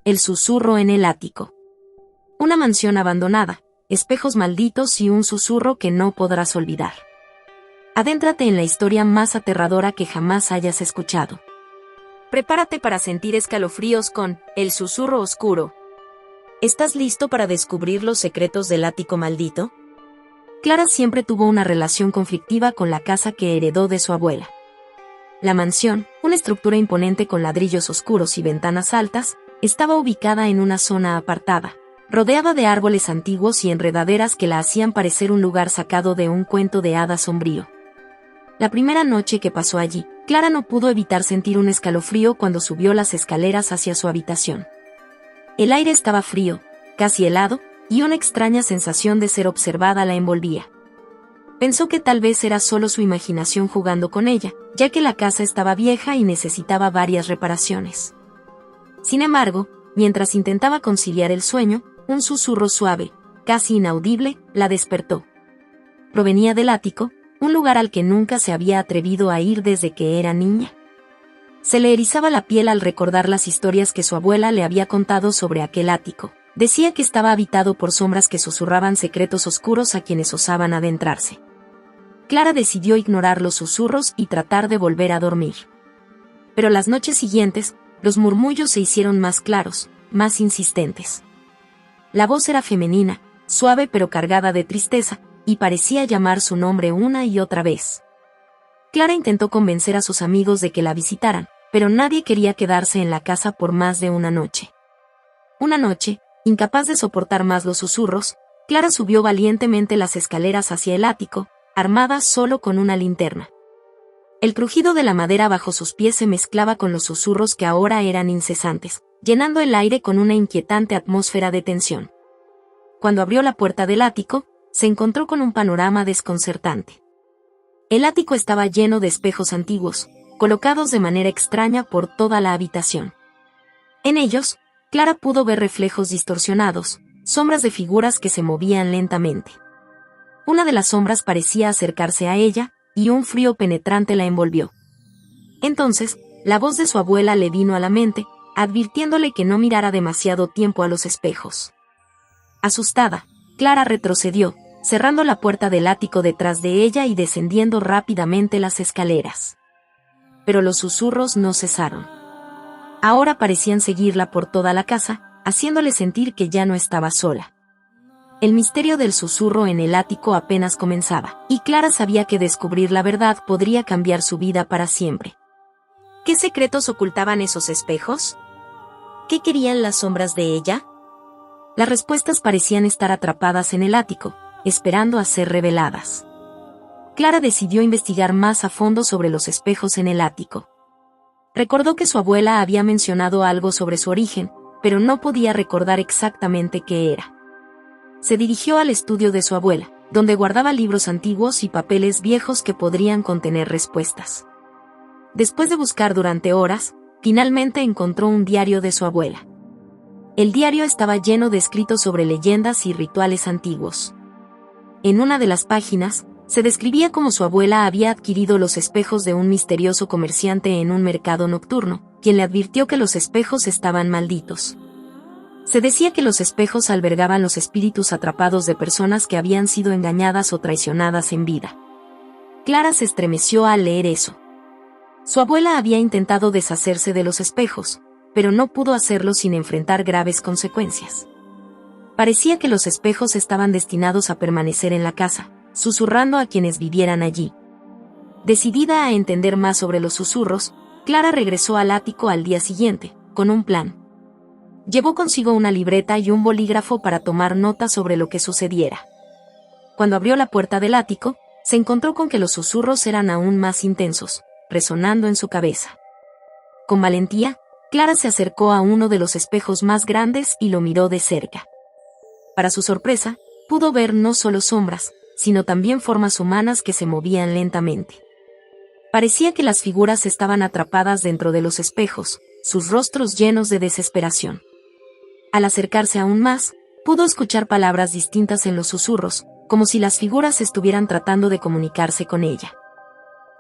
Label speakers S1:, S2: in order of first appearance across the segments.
S1: El susurro en el ático. Una mansión abandonada, espejos malditos y un susurro que no podrás olvidar. Adéntrate en la historia más aterradora que jamás hayas escuchado. Prepárate para sentir escalofríos con El susurro oscuro. ¿Estás listo para descubrir los secretos del ático maldito? Clara siempre tuvo una relación conflictiva con la casa que heredó de su abuela. La mansión, una estructura imponente con ladrillos oscuros y ventanas altas, estaba ubicada en una zona apartada, rodeada de árboles antiguos y enredaderas que la hacían parecer un lugar sacado de un cuento de hadas sombrío. La primera noche que pasó allí, Clara no pudo evitar sentir un escalofrío cuando subió las escaleras hacia su habitación. El aire estaba frío, casi helado, y una extraña sensación de ser observada la envolvía. Pensó que tal vez era solo su imaginación jugando con ella, ya que la casa estaba vieja y necesitaba varias reparaciones. Sin embargo, mientras intentaba conciliar el sueño, un susurro suave, casi inaudible, la despertó. Provenía del ático, un lugar al que nunca se había atrevido a ir desde que era niña. Se le erizaba la piel al recordar las historias que su abuela le había contado sobre aquel ático. Decía que estaba habitado por sombras que susurraban secretos oscuros a quienes osaban adentrarse. Clara decidió ignorar los susurros y tratar de volver a dormir. Pero las noches siguientes, los murmullos se hicieron más claros, más insistentes. La voz era femenina, suave pero cargada de tristeza, y parecía llamar su nombre una y otra vez. Clara intentó convencer a sus amigos de que la visitaran, pero nadie quería quedarse en la casa por más de una noche. Una noche, incapaz de soportar más los susurros, Clara subió valientemente las escaleras hacia el ático, armada solo con una linterna. El crujido de la madera bajo sus pies se mezclaba con los susurros que ahora eran incesantes, llenando el aire con una inquietante atmósfera de tensión. Cuando abrió la puerta del ático, se encontró con un panorama desconcertante. El ático estaba lleno de espejos antiguos, colocados de manera extraña por toda la habitación. En ellos, Clara pudo ver reflejos distorsionados, sombras de figuras que se movían lentamente. Una de las sombras parecía acercarse a ella, y un frío penetrante la envolvió. Entonces, la voz de su abuela le vino a la mente, advirtiéndole que no mirara demasiado tiempo a los espejos. Asustada, Clara retrocedió, cerrando la puerta del ático detrás de ella y descendiendo rápidamente las escaleras. Pero los susurros no cesaron. Ahora parecían seguirla por toda la casa, haciéndole sentir que ya no estaba sola. El misterio del susurro en el ático apenas comenzaba, y Clara sabía que descubrir la verdad podría cambiar su vida para siempre. ¿Qué secretos ocultaban esos espejos? ¿Qué querían las sombras de ella? Las respuestas parecían estar atrapadas en el ático, esperando a ser reveladas. Clara decidió investigar más a fondo sobre los espejos en el ático. Recordó que su abuela había mencionado algo sobre su origen, pero no podía recordar exactamente qué era. Se dirigió al estudio de su abuela, donde guardaba libros antiguos y papeles viejos que podrían contener respuestas. Después de buscar durante horas, finalmente encontró un diario de su abuela. El diario estaba lleno de escritos sobre leyendas y rituales antiguos. En una de las páginas, se describía cómo su abuela había adquirido los espejos de un misterioso comerciante en un mercado nocturno, quien le advirtió que los espejos estaban malditos. Se decía que los espejos albergaban los espíritus atrapados de personas que habían sido engañadas o traicionadas en vida. Clara se estremeció al leer eso. Su abuela había intentado deshacerse de los espejos, pero no pudo hacerlo sin enfrentar graves consecuencias. Parecía que los espejos estaban destinados a permanecer en la casa, susurrando a quienes vivieran allí. Decidida a entender más sobre los susurros, Clara regresó al ático al día siguiente, con un plan. Llevó consigo una libreta y un bolígrafo para tomar notas sobre lo que sucediera. Cuando abrió la puerta del ático, se encontró con que los susurros eran aún más intensos, resonando en su cabeza. Con valentía, Clara se acercó a uno de los espejos más grandes y lo miró de cerca. Para su sorpresa, pudo ver no solo sombras, sino también formas humanas que se movían lentamente. Parecía que las figuras estaban atrapadas dentro de los espejos, sus rostros llenos de desesperación. Al acercarse aún más, pudo escuchar palabras distintas en los susurros, como si las figuras estuvieran tratando de comunicarse con ella.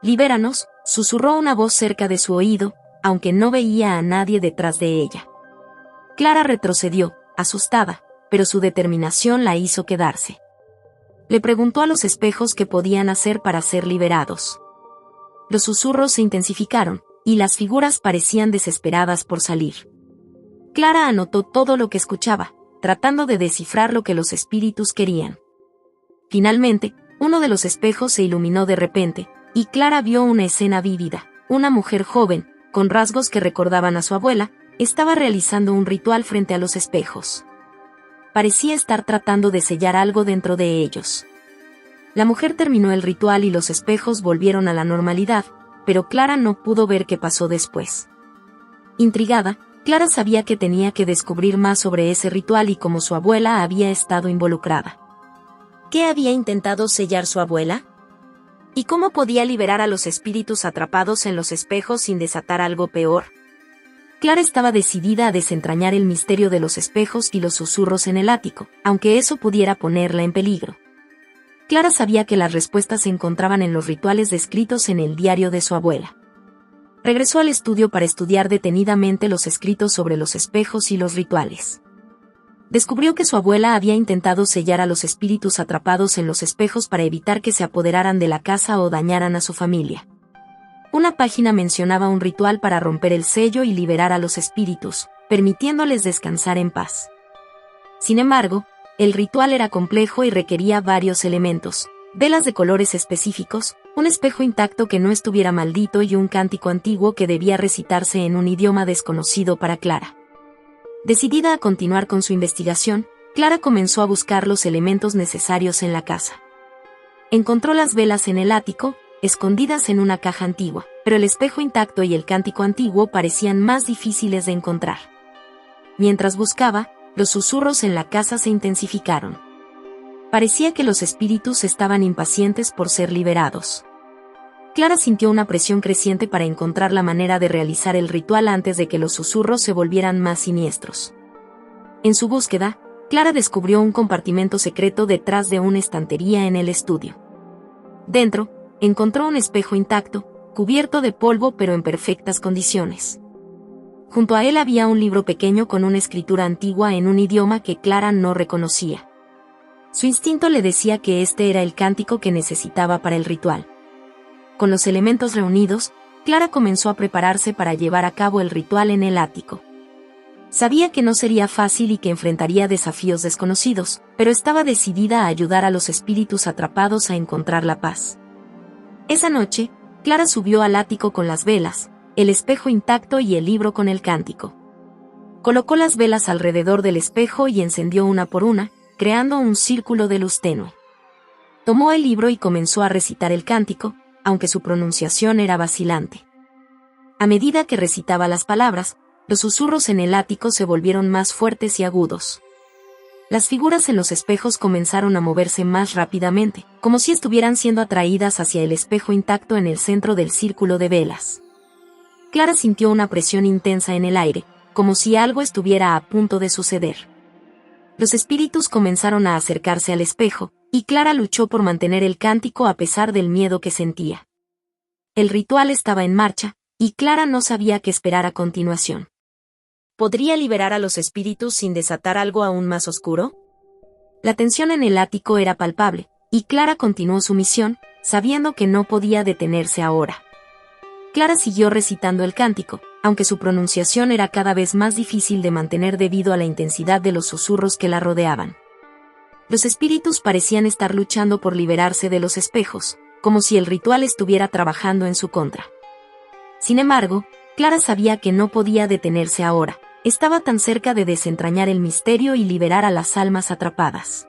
S1: «Libéranos», susurró una voz cerca de su oído, aunque no veía a nadie detrás de ella. Clara retrocedió, asustada, pero su determinación la hizo quedarse. Le preguntó a los espejos qué podían hacer para ser liberados. Los susurros se intensificaron, y las figuras parecían desesperadas por salir. Clara anotó todo lo que escuchaba, tratando de descifrar lo que los espíritus querían. Finalmente, uno de los espejos se iluminó de repente, y Clara vio una escena vívida. Una mujer joven, con rasgos que recordaban a su abuela, estaba realizando un ritual frente a los espejos. Parecía estar tratando de sellar algo dentro de ellos. La mujer terminó el ritual y los espejos volvieron a la normalidad, pero Clara no pudo ver qué pasó después. Intrigada, Clara sabía que tenía que descubrir más sobre ese ritual y cómo su abuela había estado involucrada. ¿Qué había intentado sellar su abuela? ¿Y cómo podía liberar a los espíritus atrapados en los espejos sin desatar algo peor? Clara estaba decidida a desentrañar el misterio de los espejos y los susurros en el ático, aunque eso pudiera ponerla en peligro. Clara sabía que las respuestas se encontraban en los rituales descritos en el diario de su abuela. Regresó al estudio para estudiar detenidamente los escritos sobre los espejos y los rituales. Descubrió que su abuela había intentado sellar a los espíritus atrapados en los espejos para evitar que se apoderaran de la casa o dañaran a su familia. Una página mencionaba un ritual para romper el sello y liberar a los espíritus, permitiéndoles descansar en paz. Sin embargo, el ritual era complejo y requería varios elementos: velas de colores específicos, un espejo intacto que no estuviera maldito y un cántico antiguo que debía recitarse en un idioma desconocido para Clara. Decidida a continuar con su investigación, Clara comenzó a buscar los elementos necesarios en la casa. Encontró las velas en el ático, escondidas en una caja antigua, pero el espejo intacto y el cántico antiguo parecían más difíciles de encontrar. Mientras buscaba, los susurros en la casa se intensificaron. Parecía que los espíritus estaban impacientes por ser liberados. Clara sintió una presión creciente para encontrar la manera de realizar el ritual antes de que los susurros se volvieran más siniestros. En su búsqueda, Clara descubrió un compartimento secreto detrás de una estantería en el estudio. Dentro, encontró un espejo intacto, cubierto de polvo pero en perfectas condiciones. Junto a él había un libro pequeño con una escritura antigua en un idioma que Clara no reconocía. Su instinto le decía que este era el cántico que necesitaba para el ritual. Con los elementos reunidos, Clara comenzó a prepararse para llevar a cabo el ritual en el ático. Sabía que no sería fácil y que enfrentaría desafíos desconocidos, pero estaba decidida a ayudar a los espíritus atrapados a encontrar la paz. Esa noche, Clara subió al ático con las velas, el espejo intacto y el libro con el cántico. Colocó las velas alrededor del espejo y encendió una por una, creando un círculo de luz tenue. Tomó el libro y comenzó a recitar el cántico, aunque su pronunciación era vacilante. A medida que recitaba las palabras, los susurros en el ático se volvieron más fuertes y agudos. Las figuras en los espejos comenzaron a moverse más rápidamente, como si estuvieran siendo atraídas hacia el espejo intacto en el centro del círculo de velas. Clara sintió una presión intensa en el aire, como si algo estuviera a punto de suceder. Los espíritus comenzaron a acercarse al espejo, y Clara luchó por mantener el cántico a pesar del miedo que sentía. El ritual estaba en marcha, y Clara no sabía qué esperar a continuación. ¿Podría liberar a los espíritus sin desatar algo aún más oscuro? La tensión en el ático era palpable, y Clara continuó su misión, sabiendo que no podía detenerse ahora. Clara siguió recitando el cántico, aunque su pronunciación era cada vez más difícil de mantener debido a la intensidad de los susurros que la rodeaban. Los espíritus parecían estar luchando por liberarse de los espejos, como si el ritual estuviera trabajando en su contra. Sin embargo, Clara sabía que no podía detenerse ahora, estaba tan cerca de desentrañar el misterio y liberar a las almas atrapadas.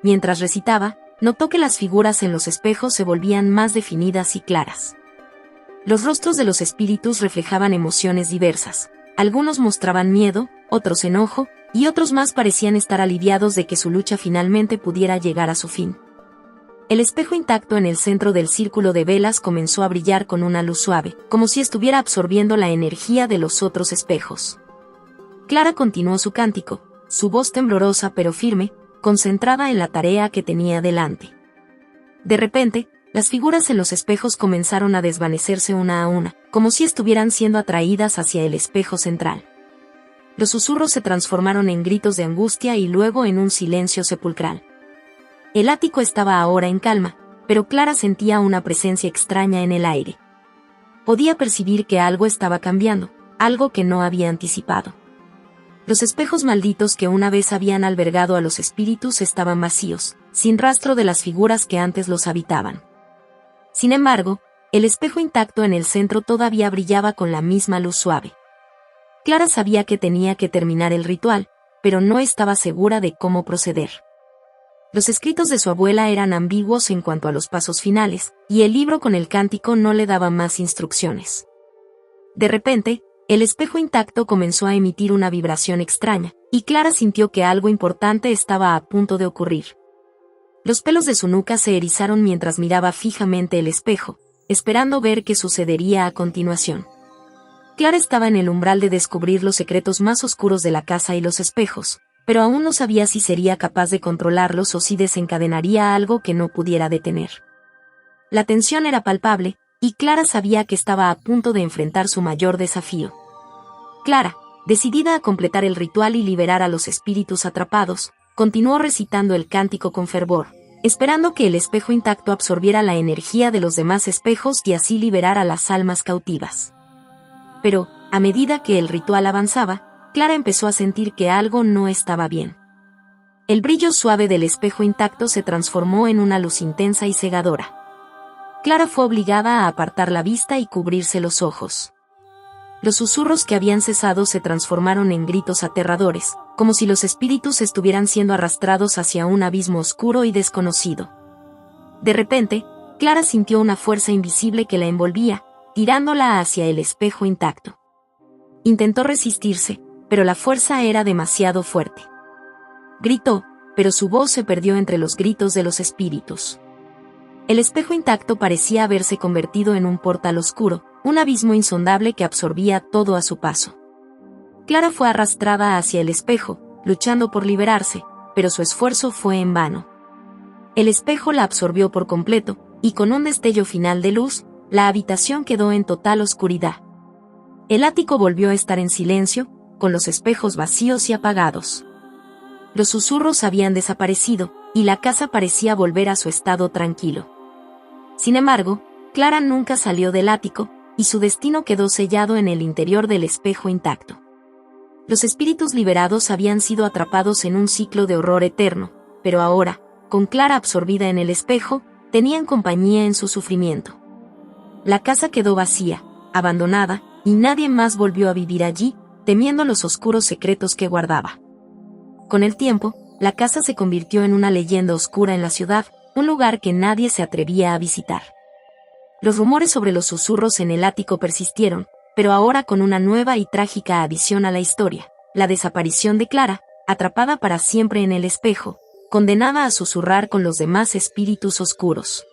S1: Mientras recitaba, notó que las figuras en los espejos se volvían más definidas y claras. Los rostros de los espíritus reflejaban emociones diversas. Algunos mostraban miedo, otros enojo, y otros más parecían estar aliviados de que su lucha finalmente pudiera llegar a su fin. El espejo intacto en el centro del círculo de velas comenzó a brillar con una luz suave, como si estuviera absorbiendo la energía de los otros espejos. Clara continuó su cántico, su voz temblorosa pero firme, concentrada en la tarea que tenía delante. De repente, las figuras en los espejos comenzaron a desvanecerse una a una, como si estuvieran siendo atraídas hacia el espejo central. Los susurros se transformaron en gritos de angustia y luego en un silencio sepulcral. El ático estaba ahora en calma, pero Clara sentía una presencia extraña en el aire. Podía percibir que algo estaba cambiando, algo que no había anticipado. Los espejos malditos que una vez habían albergado a los espíritus estaban vacíos, sin rastro de las figuras que antes los habitaban. Sin embargo, el espejo intacto en el centro todavía brillaba con la misma luz suave. Clara sabía que tenía que terminar el ritual, pero no estaba segura de cómo proceder. Los escritos de su abuela eran ambiguos en cuanto a los pasos finales, y el libro con el cántico no le daba más instrucciones. De repente, el espejo intacto comenzó a emitir una vibración extraña, y Clara sintió que algo importante estaba a punto de ocurrir. Los pelos de su nuca se erizaron mientras miraba fijamente el espejo, esperando ver qué sucedería a continuación. Clara estaba en el umbral de descubrir los secretos más oscuros de la casa y los espejos, pero aún no sabía si sería capaz de controlarlos o si desencadenaría algo que no pudiera detener. La tensión era palpable, y Clara sabía que estaba a punto de enfrentar su mayor desafío. Clara, decidida a completar el ritual y liberar a los espíritus atrapados, continuó recitando el cántico con fervor, esperando que el espejo intacto absorbiera la energía de los demás espejos y así liberara las almas cautivas. Pero, a medida que el ritual avanzaba, Clara empezó a sentir que algo no estaba bien. El brillo suave del espejo intacto se transformó en una luz intensa y cegadora. Clara fue obligada a apartar la vista y cubrirse los ojos. Los susurros que habían cesado se transformaron en gritos aterradores, como si los espíritus estuvieran siendo arrastrados hacia un abismo oscuro y desconocido. De repente, Clara sintió una fuerza invisible que la envolvía, tirándola hacia el espejo intacto. Intentó resistirse, pero la fuerza era demasiado fuerte. Gritó, pero su voz se perdió entre los gritos de los espíritus. El espejo intacto parecía haberse convertido en un portal oscuro, un abismo insondable que absorbía todo a su paso. Clara fue arrastrada hacia el espejo, luchando por liberarse, pero su esfuerzo fue en vano. El espejo la absorbió por completo, y con un destello final de luz, la habitación quedó en total oscuridad. El ático volvió a estar en silencio, con los espejos vacíos y apagados. Los susurros habían desaparecido, y la casa parecía volver a su estado tranquilo. Sin embargo, Clara nunca salió del ático, y su destino quedó sellado en el interior del espejo intacto. Los espíritus liberados habían sido atrapados en un ciclo de horror eterno, pero ahora, con Clara absorbida en el espejo, tenían compañía en su sufrimiento. La casa quedó vacía, abandonada, y nadie más volvió a vivir allí, temiendo los oscuros secretos que guardaba. Con el tiempo, la casa se convirtió en una leyenda oscura en la ciudad, un lugar que nadie se atrevía a visitar. Los rumores sobre los susurros en el ático persistieron, pero ahora con una nueva y trágica adición a la historia: la desaparición de Clara, atrapada para siempre en el espejo, condenada a susurrar con los demás espíritus oscuros.